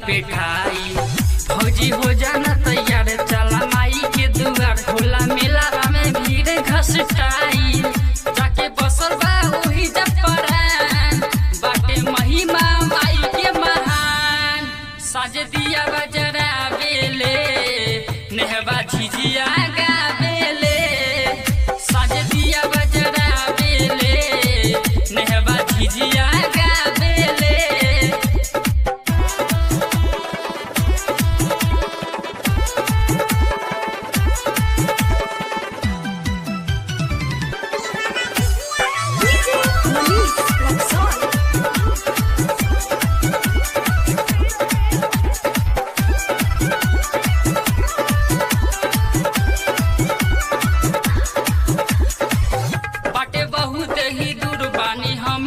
पे ठाई। फौजी हो जाना तैयार चला माई के दुआर, होला मेला में भीड़ घसटाई। जाके बसल बा ओही जब परान, बाटे महिमा माई के महान। साजे दिया बजरा बेले, नेहबा झिझिया गावेले। साजे दिया बजरा बेले, नेहबा झिझिया गावेले।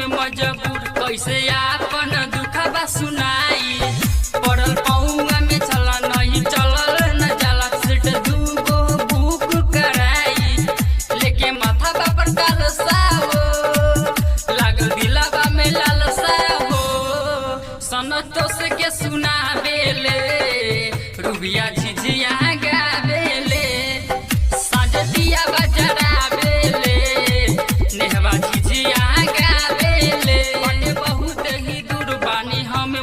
मजबूर कैसे आपन दुखबा सुनाई। पड़ल पौआ में चला नहीं चलल न जाला, सीट दूगो बुक कराई। लेके माथा पर कालसा हो, लागल दिलवा में लालसा हो। सनतोष के सुनावेले, रुबिया झिझिया गावेले। साँझ दिया बजरावेले, नेहबा झिझिया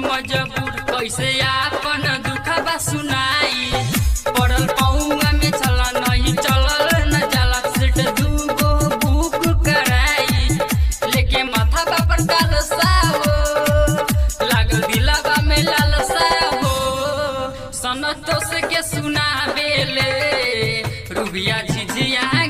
मजबूर कैसे आपन दुखबा सुनाई। पड़ल पौआ में चला नहीं चलल न जाला, सीट दूगो बुक कराई। लेके माथा पर कालसा हो, लागल दिलवा में लालसा हो। सनतोष के सुनावेले, रुबिया झिझिया